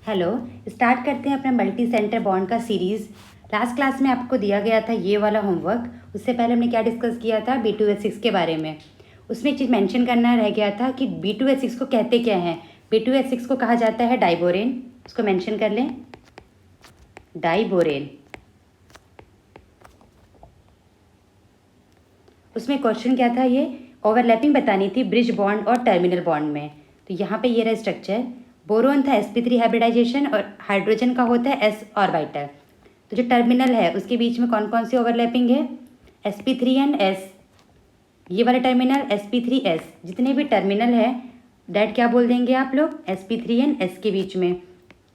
Hello. Start करते हैं अपना मल्टी सेंटर बॉन्ड का सीरीज़। लास्ट क्लास में आपको दिया गया था ये वाला होमवर्क। उससे पहले हमने क्या डिस्कस किया था, B2H6 के बारे में। उसमें एक चीज़ मेंशन करना रह गया था कि B2H6 को कहते क्या हैं। B2H6 को कहा जाता है डाइबोरेन। उसको मेंशन कर लें, डाइबोरेन। उसमें क्वेश्चन क्या था, ये ओवरलैपिंग बतानी थी ब्रिज बॉन्ड और टर्मिनल बॉन्ड में। तो यहाँ पे ये रहा स्ट्रक्चर। बोरोन था sp3 हाइब्रिडाइजेशन और हाइड्रोजन का होता है s ऑर्बिटल। तो जो टर्मिनल है उसके बीच में कौन कौन सी ओवरलैपिंग है, sp3 एंड s। ये वाला टर्मिनल sp3s, जितने भी टर्मिनल है डेट क्या बोल देंगे आप लोग, sp3 एंड s के बीच में।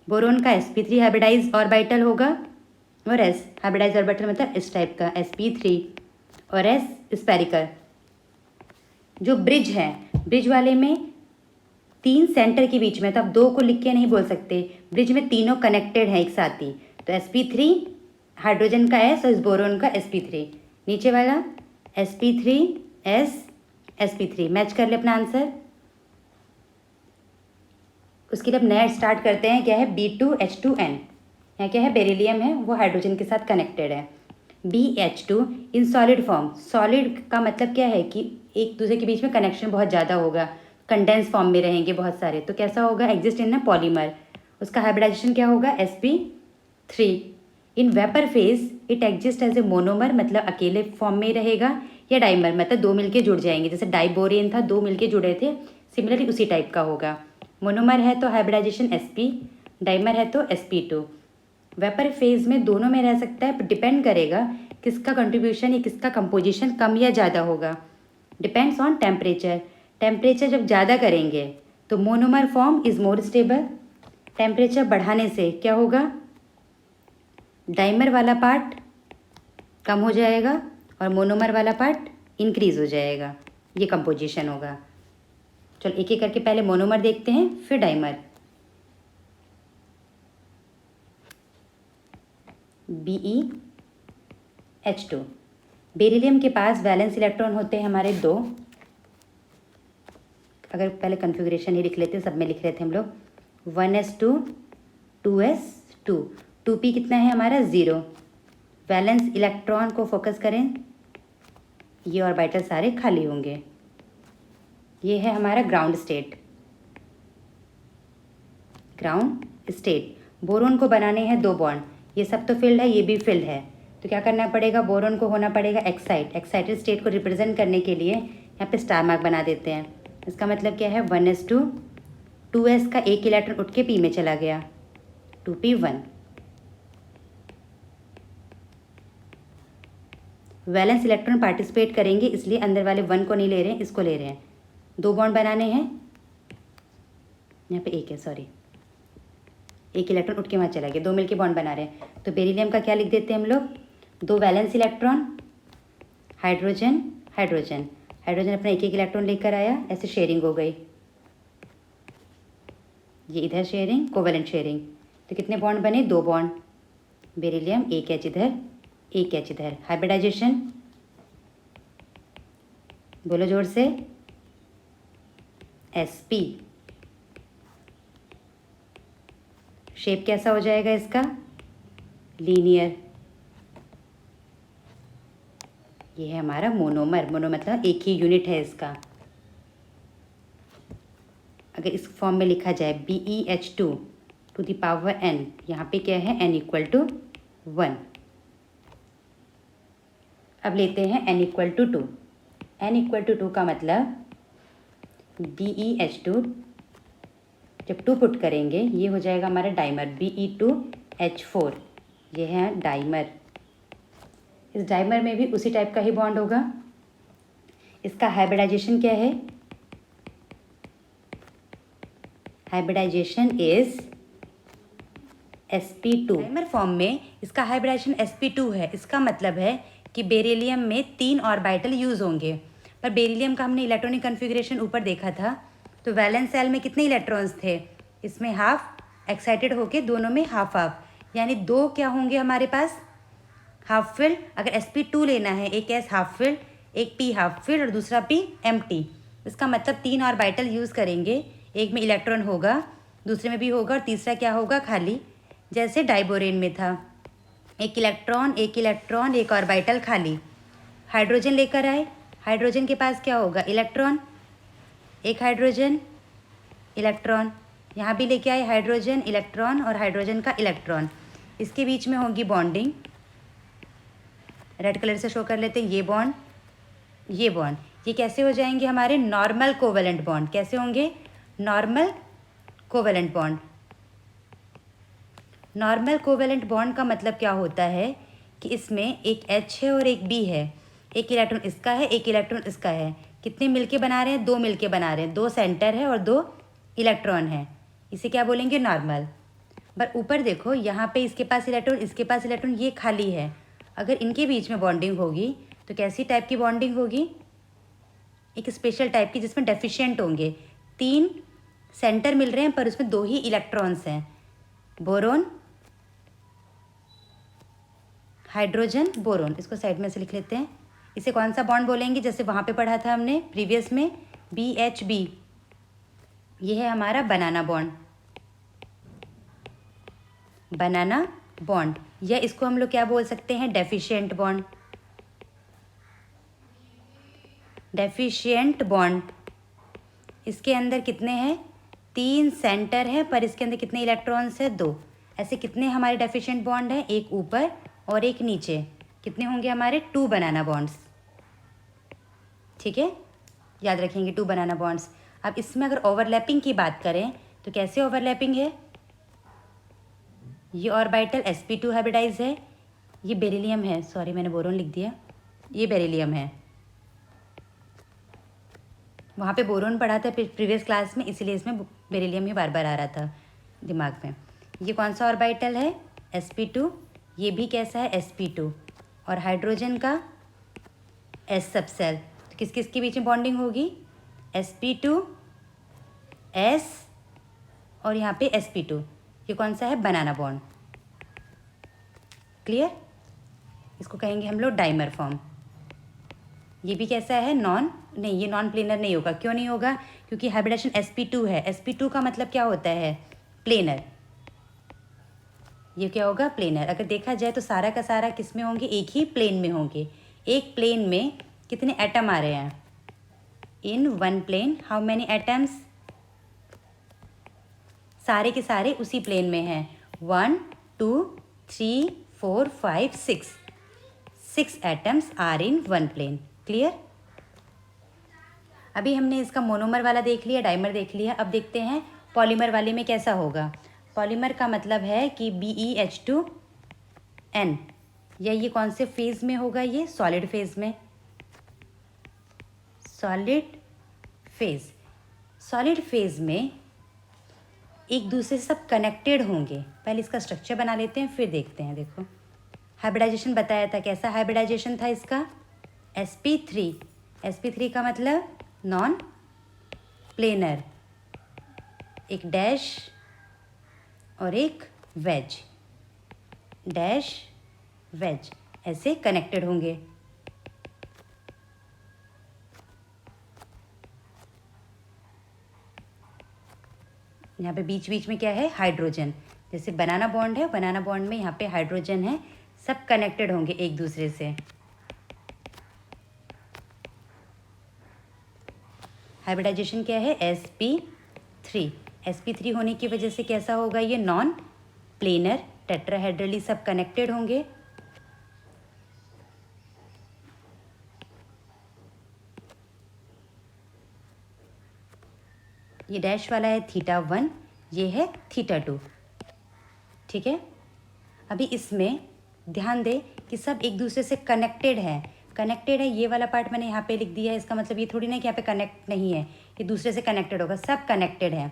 बोरोन का sp3 हाइब्रिडाइज ऑर्बिटल होगा और s हाइब्रिडाइज ऑर्बिटल मतलब इस टाइप का sp3 और s स्पेरिकल। जो ब्रिज है, ब्रिज वाले में तीन सेंटर के बीच में, तो आप दो को लिख के नहीं बोल सकते, ब्रिज में तीनों कनेक्टेड हैं एक साथ ही। तो sp3 हाइड्रोजन का s और इस बोरोन का sp3, नीचे वाला sp3s sp3। मैच कर ले अपना आंसर। उसके लिए अब नया स्टार्ट करते हैं। क्या है, B2H2N। यहाँ क्या है, बेरिलियम है, वो हाइड्रोजन के साथ कनेक्टेड है। BH2 in solid form. Solid का मतलब क्या है कि एक दूसरे के बीच में कनेक्शन बहुत ज़्यादा होगा, कंडेंस फॉर्म में रहेंगे बहुत सारे। तो कैसा होगा, एग्जिस्ट इन अ पॉलीमर। उसका हाइब्रिडाइजेशन क्या होगा, sp3। In vapour phase it exist as a monomer, मतलब अकेले फॉर्म में रहेगा, या डाइमर मतलब दो मिलके जुड़ जाएंगे। जैसे डाइबोरेन था, दो मिलके जुड़े थे, सिमिलरली उसी टाइप का होगा। मोनोमर है तो हाइब्रिडाइजेशन sp, डाइमर है तो sp2। वेपर फेज में दोनों में रह सकता है, डिपेंड करेगा किसका कंट्रीब्यूशन या किसका कंपोजिशन कम या ज़्यादा होगा। Depends on temperature. टेम्परेचर जब ज़्यादा करेंगे तो monomer form is more stable. Temperature बढ़ाने से क्या होगा, डाइमर वाला पार्ट कम हो जाएगा और मोनोमर वाला पार्ट इंक्रीज हो जाएगा। ये कंपोजिशन होगा। चलो एक एक करके पहले मोनोमर देखते हैं, फिर डाइमर। BeH2। बेरिलियम के पास वैलेंस इलेक्ट्रॉन होते हैं हमारे दो। अगर पहले कन्फिग्रेशन ही लिख लेते, सब में लिख रहे थे हम लोग, 1s2 2s2। 2p कितना है हमारा, 0। वैलेंस इलेक्ट्रॉन को फोकस करें, ये ऑर्बिटल सारे खाली होंगे। ये है हमारा ground state. Ground state. Boron को बनाने हैं दो बॉन्ड, ये सब तो फिल्ड है, ये भी फिल्ड है। तो क्या करना पड़ेगा, बोरोन को होना पड़ेगा एक्साइट। एक्साइटेड स्टेट को रिप्रेजेंट करने के लिए यहाँ पे स्टार मार्क बना देते हैं। इसका मतलब क्या है, 1s2 2s का एक इलेक्ट्रॉन उठ के p में चला गया, 2p1। वैलेंस इलेक्ट्रॉन पार्टिसिपेट करेंगे, इसलिए अंदर वाले 1 को नहीं ले रहे हैं, इसको ले रहे हैं। दो बॉन्ड बनाने हैं, यहाँ पे एक है, सॉरी, एक इलेक्ट्रॉन उठ के वहाँ चला गया, दो मिलके बॉन्ड बना रहे हैं। तो बेरिलियम का क्या लिख देते हैं हम लोग, दो valence electron, hydrogen hydrogen. Hydrogen अपना एक एक इलेक्ट्रॉन लेकर आया, ऐसे शेयरिंग हो गई, ये इधर शेयरिंग, कोवेलेंट शेयरिंग। तो कितने बॉन्ड बने, दो बॉन्ड। बेरिलियम एक एच इधर, एक एच इधर। हाइब्रिडाइजेशन बोलो जोर से, sp। शेप कैसा हो जाएगा इसका, लीनियर। ये है हमारा मोनोमर। मोनो मतलब एक ही यूनिट है इसका। अगर इस फॉर्म में लिखा जाए BeH2 to the power n, यहाँ पे क्या है, n = 1। अब लेते हैं n = 2। n = 2 का मतलब BeH2 जब 2 पुट करेंगे, ये हो जाएगा हमारा डाइमर Be2H4। ये है डाइमर। इस डाइमर में भी उसी टाइप का ही बॉन्ड होगा। इसका हाइब्रिडाइजेशन क्या है, hybridisation is sp2। Dimer form में इसका हाइब्रिडाइजेशन sp2 है। इसका मतलब है कि बेरिलियम में 3 ऑर्बिटल यूज़ होंगे। पर बेरिलियम का हमने इलेक्ट्रॉनिक कन्फिग्रेशन ऊपर देखा था, तो वैलेंस सेल में कितने इलेक्ट्रॉन्स थे, इसमें हाफ एक्साइटेड होके दोनों में हाफ हाफ, यानी दो क्या होंगे हमारे पास, हाफ फिल्ड। अगर sp2 लेना है, एक s हाफ फिल्ड, एक p हाफ फिल्ड और दूसरा p एम्प्टी। इसका मतलब 3 ऑर्बिटल यूज़ करेंगे, एक में इलेक्ट्रॉन होगा दूसरे में भी होगा, और तीसरा क्या होगा, खाली, जैसे डाइबोरेन में था, एक इलेक्ट्रॉन एक इलेक्ट्रॉन एक ऑर्बिटल खाली। हाइड्रोजन लेकर आए, हाइड्रोजन के पास क्या होगा, इलेक्ट्रॉन, एक हाइड्रोजन इलेक्ट्रॉन। यहाँ भी लेके आए हाइड्रोजन इलेक्ट्रॉन और हाइड्रोजन का इलेक्ट्रॉन, इसके बीच में होगी बॉन्डिंग, रेड कलर से शो कर लेते हैं, ये बॉन्ड, ये बॉन्ड, ये कैसे हो जाएंगे हमारे नॉर्मल कोवेलेंट बॉन्ड। कैसे होंगे, normal covalent bond. Normal covalent bond का मतलब क्या होता है कि इसमें एक H है और एक B है, एक इलेक्ट्रॉन इसका है एक इलेक्ट्रॉन इसका है, कितने मिलके बना रहे हैं, दो मिलके बना रहे हैं, दो सेंटर है और दो इलेक्ट्रॉन है, इसे क्या बोलेंगे, नॉर्मल। पर ऊपर देखो, यहाँ पे इसके पास इलेक्ट्रॉन इसके पास इलेक्ट्रॉन, ये खाली है, अगर इनके बीच में बॉन्डिंग होगी तो कैसी टाइप की बॉन्डिंग होगी, एक स्पेशल टाइप की, जिसमें डेफिशिएंट होंगे, तीन सेंटर मिल रहे हैं पर उसमें दो ही इलेक्ट्रॉन्स हैं, बोरोन हाइड्रोजन बोरोन। इसको साइड में से लिख लेते हैं, इसे कौन सा बॉन्ड बोलेंगे, जैसे वहाँ पे पढ़ा था हमने प्रीवियस में, BHB, ये है हमारा बनाना बॉन्ड, बनाना बॉन्ड, या इसको हम लोग क्या बोल सकते हैं, डेफिशिएंट बॉन्ड, डेफिशिएंट बॉन्ड। इसके अंदर कितने हैं, तीन सेंटर है पर इसके अंदर कितने इलेक्ट्रॉन्स है, दो। ऐसे कितने हमारे डेफिशिएंट बॉन्ड हैं, एक ऊपर और एक नीचे, कितने होंगे हमारे, 2 बनाना बॉन्ड्स। ठीक है, याद रखेंगे 2 बनाना बॉन्ड्स। अब इसमें अगर ओवरलैपिंग की बात करें तो कैसे ओवरलैपिंग है, ये ऑर्बिटल sp2 हाइब्रिडाइज है, ये बेरिलियम है, सॉरी मैंने बोरोन लिख दिया, ये बेरिलियम है, वहाँ पे बोरोन पढ़ा था प्रीवियस क्लास में, इसीलिए इसमें बेरिलियम ही बार बार आ रहा था दिमाग में। ये कौन सा ऑर्बिटल है, sp2, ये भी कैसा है, sp2, और हाइड्रोजन का s सबसेल, तो किस किस के बीच में बॉन्डिंग होगी, sp2 s और यहाँ पे sp2, ये कौन सा है, बनाना बॉन्ड। क्लियर, इसको कहेंगे हम लोग डाइमर फॉर्म। ये भी कैसा है, नहीं, ये नॉन प्लेनर नहीं होगा, क्यों नहीं होगा, क्योंकि हाइब्रिडेशन sp2 है, sp2 का मतलब क्या होता है, प्लेनर, ये क्या होगा, प्लेनर। अगर देखा जाए तो सारा का सारा किस में होंगे, एक ही प्लेन में होंगे। एक प्लेन में कितने एटम आ रहे हैं, in one plane how many atoms, सारे के सारे उसी प्लेन में हैं, 1 2 3 4 5 6 atoms are in one plane. Clear, अभी हमने इसका मोनोमर वाला देख लिया, डाइमर देख लिया, अब देखते हैं पॉलीमर वाले में कैसा होगा। पॉलीमर का मतलब है कि BeH2N, या ये कौन से फेज में होगा, ये सॉलिड फेज में, सॉलिड फेज। सॉलिड फेज में एक दूसरे से सब कनेक्टेड होंगे। पहले इसका स्ट्रक्चर बना लेते हैं फिर देखते हैं। देखो हाइब्रिडाइजेशन बताया था, कैसा हाइब्रिडाइजेशन था इसका, sp3, sp3 का मतलब नॉन प्लेनर, एक डैश और एक वेज, डैश वेज, ऐसे कनेक्टेड होंगे। यहाँ पे बीच बीच में क्या है, हाइड्रोजन, जैसे बनाना बॉन्ड है, बनाना बॉन्ड में यहाँ पे हाइड्रोजन है, सब कनेक्टेड होंगे एक दूसरे से। हाइब्रिडाइजेशन क्या है, sp3, sp3 होने की वजह से कैसा होगा, ये नॉन प्लेनर, टेट्राहेड्रली सब कनेक्टेड होंगे। ये डैश वाला है θ1, ये है θ2। ठीक है, अभी इसमें ध्यान दें कि सब एक दूसरे से कनेक्टेड है, कनेक्टेड है, ये वाला पार्ट मैंने यहाँ पे लिख दिया है, इसका मतलब ये थोड़ी ना कि यहाँ पे कनेक्ट नहीं है, ये दूसरे से कनेक्टेड होगा, सब कनेक्टेड है।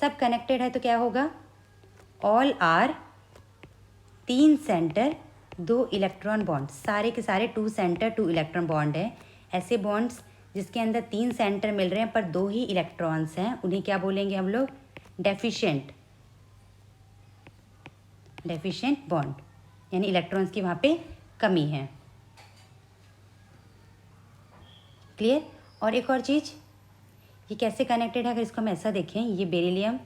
सब कनेक्टेड है तो क्या होगा, all are 3 centre 2 electron bond, सारे के सारे 2 सेंटर 2 इलेक्ट्रॉन बॉन्ड है। ऐसे बॉन्ड्स जिसके अंदर 3 सेंटर मिल रहे हैं पर 2 ही इलेक्ट्रॉन्स हैं, उन्हें क्या बोलेंगे हम लोग, डेफिशिएंट, डेफिशिएंट बॉन्ड, यानी इलेक्ट्रॉन्स की वहाँ पे कमी है। क्लियर, और एक और चीज़, ये कैसे कनेक्टेड है, अगर इसको हम ऐसा देखें, ये बेरिलियम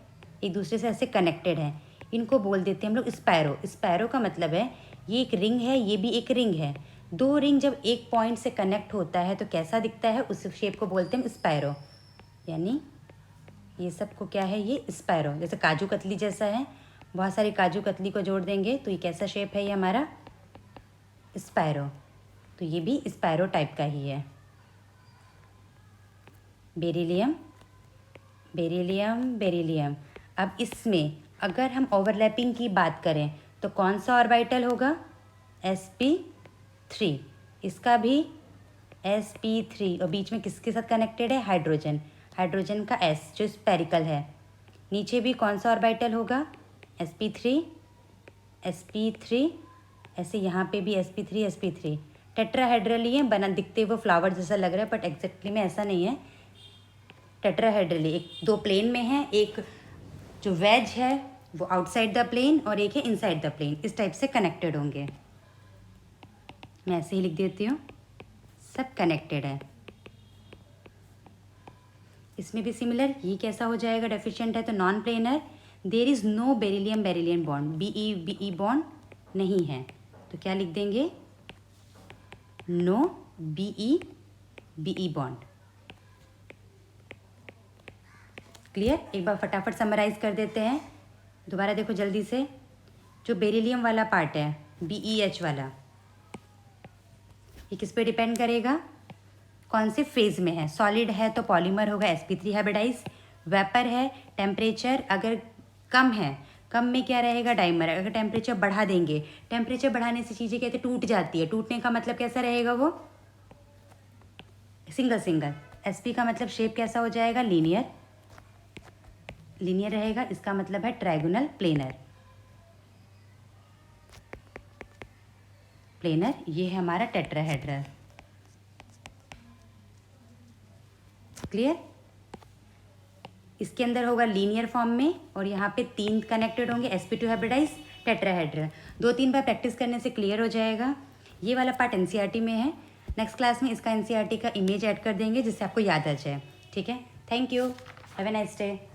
एक दूसरे से ऐसे कनेक्टेड हैं, इनको बोल देते हैं हम लोग स्पैरो। स्पैरो का मतलब है ये एक रिंग है, ये भी एक रिंग है। दो रिंग जब एक पॉइंट से कनेक्ट होता है तो कैसा दिखता है, उस शेप को बोलते हैं स्पैरो। यानी ये सब को क्या है, ये स्पैरो। जैसे काजू कतली जैसा है, बहुत सारी काजू कतली को जोड़ देंगे तो ये कैसा शेप है, ये हमारा स्पैरो। तो ये भी स्पैरो टाइप का ही है। Beryllium, beryllium, beryllium. अब इसमें अगर हम ओवरलैपिंग की बात करें तो कौन सा ऑर्बिटल होगा, sp3। इसका भी sp3 और बीच में किसके साथ कनेक्टेड है, हाइड्रोजन। हाइड्रोजन का s जो स्पेरिकल है। नीचे भी कौन सा ऑर्बिटल होगा, sp3, sp3। ऐसे यहाँ पे भी sp3, sp3। टेट्राहेड्रली है, बना दिखते हुए फ्लावर जैसा लग रहा है बट एग्जैक्टली में ऐसा नहीं है। टेट्राहेड्रली एक दो प्लेन में है, एक जो वेज है वो आउटसाइड द प्लेन और एक है इनसाइड द प्लेन, इस टाइप से कनेक्टेड होंगे। मैं ऐसे ही लिख देती हूँ, सब कनेक्टेड है। इसमें भी सिमिलर, ये कैसा हो जाएगा, डेफिशिएंट है तो non planar. There is no beryllium beryllium bond, B bond नहीं है तो क्या लिख देंगे, नो बी बॉन्ड। क्लियर। एक बार फटाफट समराइज कर देते हैं, दोबारा देखो जल्दी से। जो बेरिलियम वाला पार्ट है, BeH वाला, ये किस पे डिपेंड करेगा, कौन से फेज में है। सॉलिड है तो पॉलीमर होगा sp3 हाइब्रिडाइज। वेपर है, टेम्परेचर अगर कम है, कम में क्या रहेगा, डाइमर। अगर टेम्परेचर बढ़ा देंगे, टेम्परेचर बढ़ाने से चीज़ें कहते टूट जाती है। टूटने का मतलब कैसा रहेगा, वो सिंगल सिंगल। sp का मतलब शेप कैसा हो जाएगा, लीनियर, लीनियर रहेगा। इसका मतलब है ट्रायगोनल प्लेनर, प्लेनर। ये है हमारा टेट्राहेड्रल। क्लियर। इसके अंदर होगा लीनियर फॉर्म में और यहाँ पे 3 कनेक्टेड होंगे, sp2 हाइब्रिडाइज, टेट्राहेड्रल। 2-3 बार प्रैक्टिस करने से क्लियर हो जाएगा। ये वाला पार्ट एनसीईआरटी में है, नेक्स्ट क्लास में इसका एनसीईआरटी का इमेज ऐड कर देंगे जिससे आपको याद आ जाए। ठीक है, thank you, have a nice day.